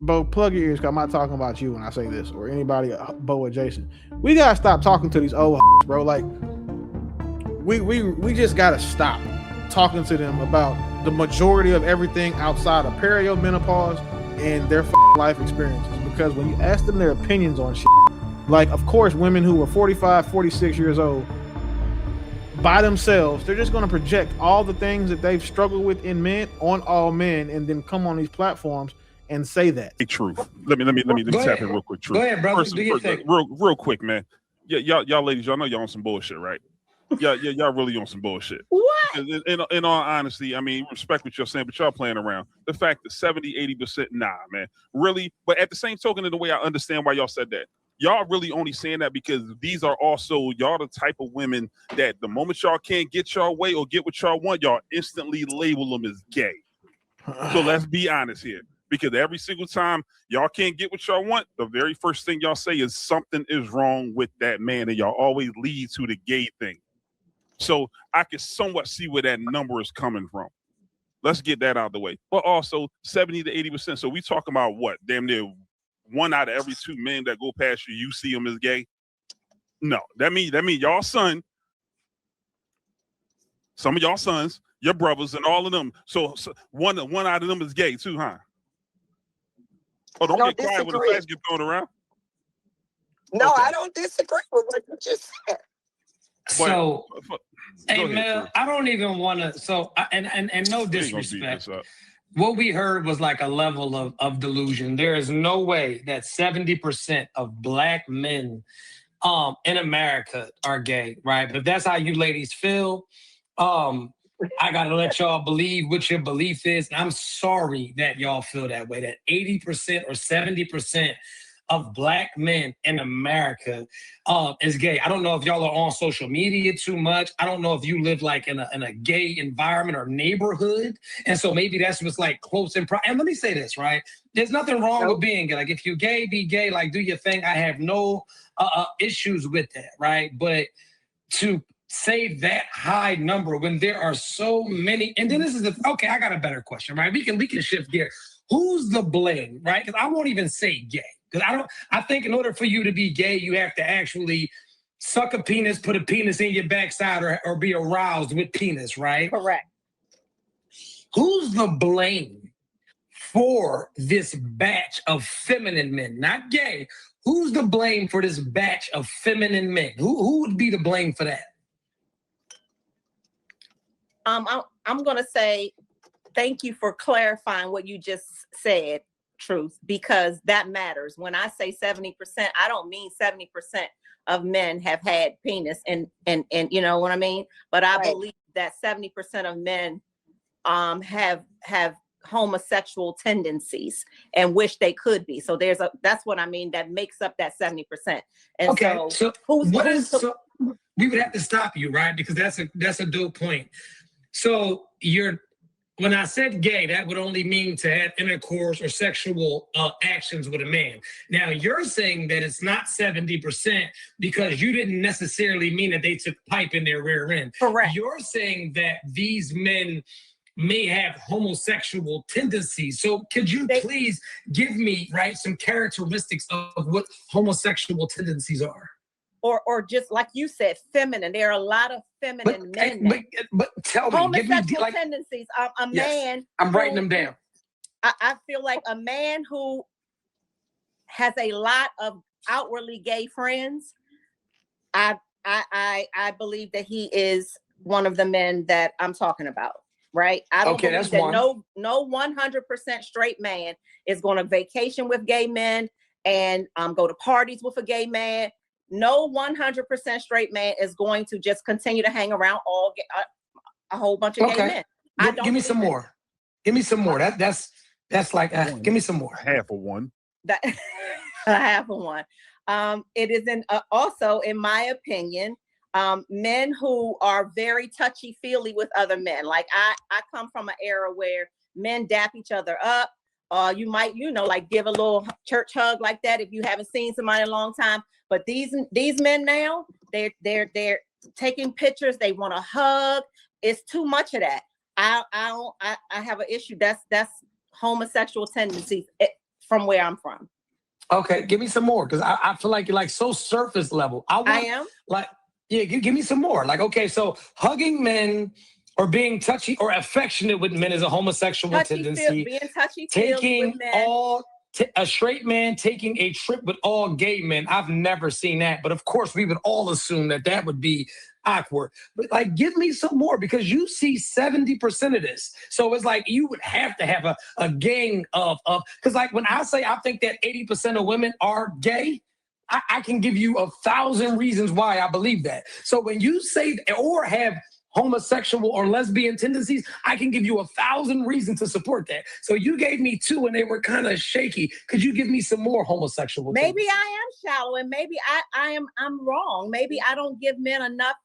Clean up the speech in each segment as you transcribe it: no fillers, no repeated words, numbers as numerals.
Bo, plug your ears, because I'm not talking about you when I say this, or anybody Bo adjacent. We gotta stop talking to these old bro. Like, we just gotta stop talking to them about the majority of everything outside of perimenopause and their life experiences. Because when you ask them their opinions on shit, like, of course, women who are 45, 46 years old by themselves, they're just going to project all the things that they've struggled with in men on all men, and then come on these platforms and say that. Hey, Truth. Let me tap in real quick. Truth. Go ahead, brother. Do your thing. Real quick, man. Yeah, y'all ladies, y'all know y'all on some bullshit, right? Y'all really on some bullshit. What? In all honesty, I mean, respect what you're saying, but y'all playing around. The fact that 70-80%, nah, man, really. But at the same token, in the way I understand why y'all said that, y'all really only saying that because these are also y'all the type of women that the moment y'all can't get y'all way or get what y'all want, y'all instantly label them as gay. So let's be honest here, because every single time y'all can't get what y'all want, the very first thing y'all say is something is wrong with that man, and y'all always lead to the gay thing. So I can somewhat see where that number is coming from. Let's get that out of the way. But also 70 to 80%. So we talking about what? Damn near 1 out of every 2 men that go past you see them as gay? No, that mean y'all son, some of y'all sons, your brothers, and all of them. So one out of them is gay too, huh? Oh, don't get quiet when the facts get thrown around. No, okay. I don't disagree with what you just said. So, hey, Mel, I don't even want to. So, and no disrespect. What we heard was like a level of delusion. There is no way that 70% of black men in America are gay, right? But if that's how you ladies feel, I gotta let y'all believe what your belief is. I'm sorry that y'all feel that way. That 80% or 70% of black men in America is gay. I don't know if y'all are on social media too much. I don't know if you live like in a gay environment or neighborhood. And so maybe that's what's like close and and let me say this, right? There's nothing wrong with being gay. Like if you're gay, be gay, like do your thing. I have no issues with that, right? But to say that high number when there are so many, and then this is okay, I got a better question, right? We can shift gears. Who's the blame, right? Because I won't even say gay. Because I think in order for you to be gay, you have to actually suck a penis, put a penis in your backside, or be aroused with penis, right? Correct. Who's the blame for this batch of feminine men, not gay? Who's the blame for this batch of feminine men? Who would be the blame for that? I'm going to say thank you for clarifying what you just said, Truth, because that matters. When I say 70%, I don't mean 70% of men have had penis and you know what I mean? But I believe that 70% of men have homosexual tendencies and wish they could be. So that's what I mean. That makes up that 70%. And okay, so we would have to stop you, right? Because that's a dope point. So when I said gay, that would only mean to have intercourse or sexual actions with a man. Now you're saying that it's not 70% because you didn't necessarily mean that they took pipe in their rear end. Correct. You're saying that these men may have homosexual tendencies. So could you please give me, right, some characteristics of what homosexual tendencies are? Or just like you said, feminine. There are a lot of feminine men. But tell me, homosexual tendencies. A man. I'm writing them down. I feel like a man who has a lot of outwardly gay friends. I believe that he is one of the men that I'm talking about. Right? I don't believe that no 100% straight man is going to vacation with gay men and go to parties with a gay man. No 100% straight man is going to just continue to hang around a whole bunch of gay men. Give me some more. Give me some more. That's like give me some more. Half of one. Half of one. It is also, in my opinion, men who are very touchy-feely with other men. Like I come from an era where men dap each other up. You might, like give a little church hug like that if you haven't seen somebody in a long time. But these men now, they're taking pictures. They want to hug. It's too much of that. I have an issue. That's homosexual tendencies from where I'm from. Okay, give me some more, because I feel like you're like so surface level. I am. Like, yeah, give me some more. Like, okay, so hugging men or being touchy or affectionate with men is a homosexual tendency. Being touchy taking with men. A straight man taking a trip with all gay men. I've never seen that, but of course we would all assume that would be awkward. But like, give me some more, because you see 70% of this. So it's like you would have to have a gang of because like when I say I think that 80% of women are gay, I can give you 1,000 reasons why I believe that. So when you say or have homosexual or lesbian tendencies, I can give you 1,000 reasons to support that. So you gave me 2 and they were kind of shaky. Could you give me some more homosexual Maybe tendencies? I am shallow, and maybe I'm wrong. Maybe I don't give men enough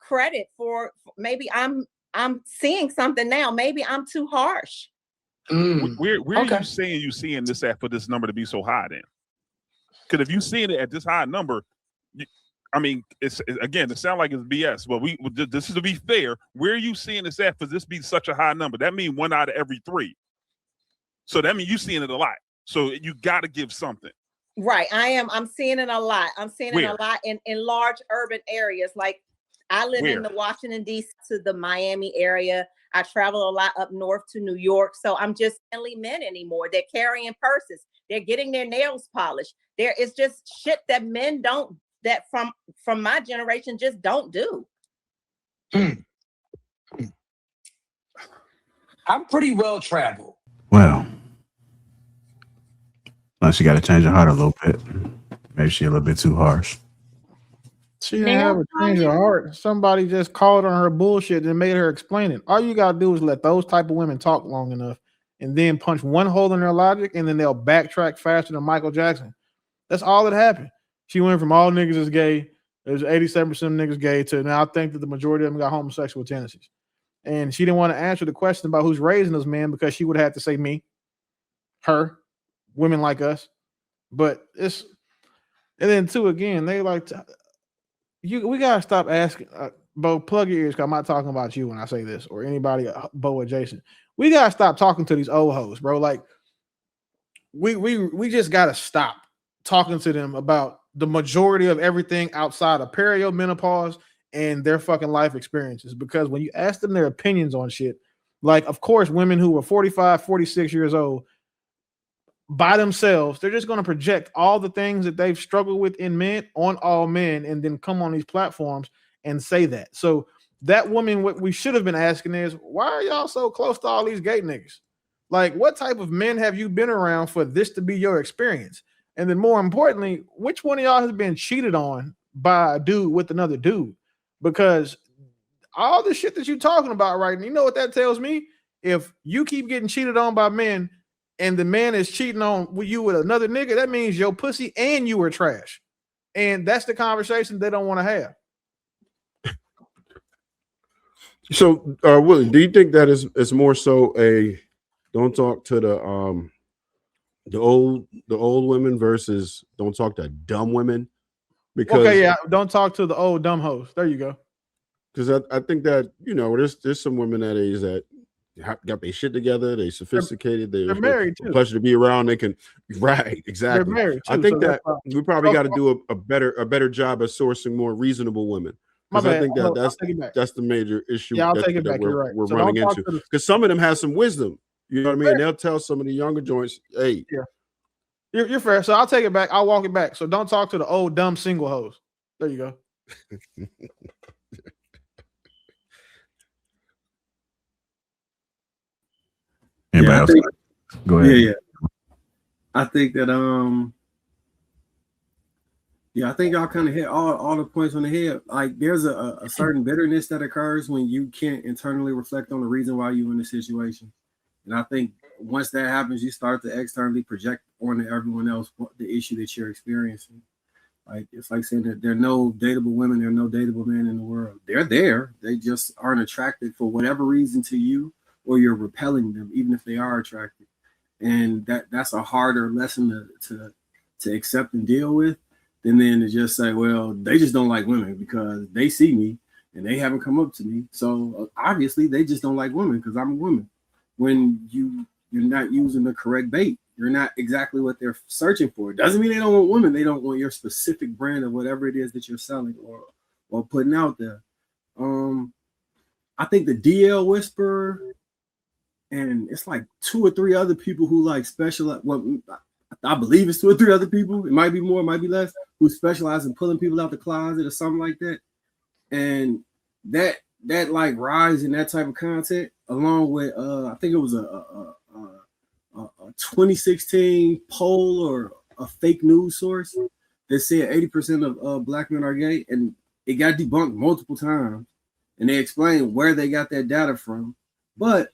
credit for maybe I'm seeing something now. Maybe I'm too harsh. Where are you saying you seeing this at for this number to be so high then? Because if you seeing it at this high number, I mean, it sounds like it's BS. But this is to be fair. Where are you seeing this at for this be such a high number? That means 1 out of every 3. So that means you seeing it a lot. So you got to give something. Right. I'm seeing it a lot. I'm seeing it a lot in large urban areas. Like I live in the Washington, D.C. to the Miami area. I travel a lot up north to New York. So I'm just only men anymore. They're carrying purses. They're getting their nails polished. It's just shit that men don't, that from my generation just don't do. I'm pretty well traveled. Well, unless you got to change her heart a little bit. Maybe she's a little bit too harsh. She didn't have a change of heart. Somebody just called on her bullshit and made her explain it. All you gotta do is let those type of women talk long enough and then punch one hole in their logic, and then they'll backtrack faster than Michael Jackson. That's all that happened. She went from all niggas is gay, there's 87% of niggas gay, to now I think that the majority of them got homosexual tendencies. And she didn't want to answer the question about who's raising those men, because she would have to say me, her, women like us. But it's, and then too, again, they like to, we gotta stop asking. Bo, plug your ears, because I'm not talking about you when I say this, or anybody Bo adjacent. We gotta stop talking to these old hoes, bro. Like we just gotta stop talking to them about the majority of everything outside of perimenopause and their fucking life experiences. Because when you ask them their opinions on shit, like, of course, women who are 45, 46 years old by themselves, they're just going to project all the things that they've struggled with in men on all men, and then come on these platforms and say that. So that woman, what we should have been asking is, why are y'all so close to all these gay niggas? Like, what type of men have you been around for this to be your experience? And then more importantly, which one of y'all has been cheated on by a dude with another dude? Because all the shit that you're talking about right now, you know what that tells me? If you keep getting cheated on by men, and the man is cheating on you with another nigga, that means your pussy and you are trash. And that's the conversation they don't want to have. So, Willie, do you think that is more so a don't talk to the old women versus don't talk to dumb women? Because don't talk to the old dumb hoes. There you go. Because I think that, you know, there's some women that age that got their shit together. They sophisticated. They're married too. Pleasure to be around. They can, right? Exactly. They're married too, I think that we probably got to do a better job of sourcing more reasonable women. Because I think that's the major issue that we're running into. Because some of them have some wisdom. You know what I mean? They'll tell some of the younger joints, hey, you're fair. So I'll take it back. I'll walk it back. So don't talk to the old dumb single hoes. There you go. Anybody else? Go ahead. Yeah. I think that I think y'all kind of hit all the points on the head. Like there's a certain bitterness that occurs when you can't internally reflect on the reason why you're in the situation. And I think once that happens, you start to externally project onto everyone else the issue that you're experiencing. Like it's like saying that there are no dateable women, there are no dateable men in the world. They're there. They just aren't attracted for whatever reason to you, or you're repelling them, even if they are attracted. And that's a harder lesson to accept and deal with than then to just say, well, they just don't like women because they see me and they haven't come up to me. So obviously they just don't like women because I'm a woman. When you're not using the correct bait, you're not exactly what they're searching for. It doesn't mean they don't want women. They don't want your specific brand of whatever it is that you're selling or putting out there. I think the DL Whisperer, and it's like 2 or 3 other people who like specialize. Well, I believe it's 2 or 3 other people. It might be more, it might be less, who specialize in pulling people out the closet or something like that. And that like rise in that type of content, along with I think it was a 2016 poll or a fake news source that said 80% of black men are gay, and it got debunked multiple times, and they explained where they got that data from. But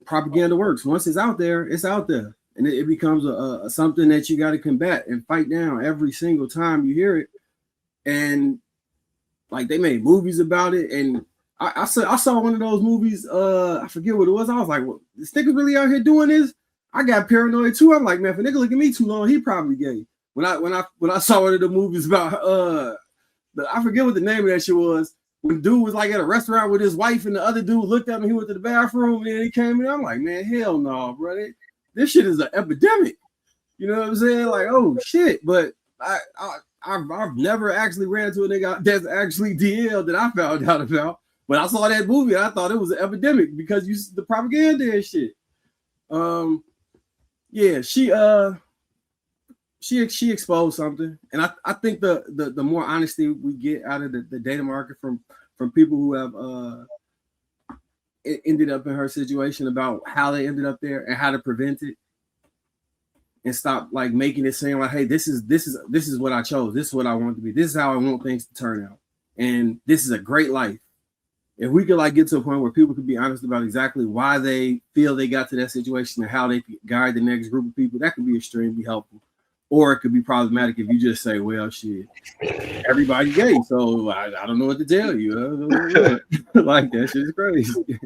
propaganda works. Once it's out there, and it becomes a something that you got to combat and fight down every single time you hear it. And like, they made movies about it, and I saw one of those movies. I forget what it was. I was like, well, this nigga really out here doing this? I got paranoid too. I'm like, man, if a nigga look at me too long, he probably gay. When I saw one of the movies about I forget what the name of that shit was. When dude was like at a restaurant with his wife, and the other dude looked up and he went to the bathroom, and then he came in. I'm like, man, hell no, bro. This shit is an epidemic. You know what I'm saying? Like, oh shit. But I've never actually ran into a nigga that's actually DL that I found out about. But I saw that movie, and I thought it was an epidemic because the propaganda and shit. Yeah, she exposed something, and I think the more honesty we get out of the data market from people who have ended up in her situation, about how they ended up there and how to prevent it, and stop like making it seem like, hey, this is what I chose, this is what I want to be, this is how I want things to turn out, and this is a great life. If we could like get to a point where people could be honest about exactly why they feel they got to that situation and how they could guide the next group of people, that could be extremely helpful. Or it could be problematic if you just say, well, shit, everybody gay, so I don't know what to tell you. Like, that shit is crazy.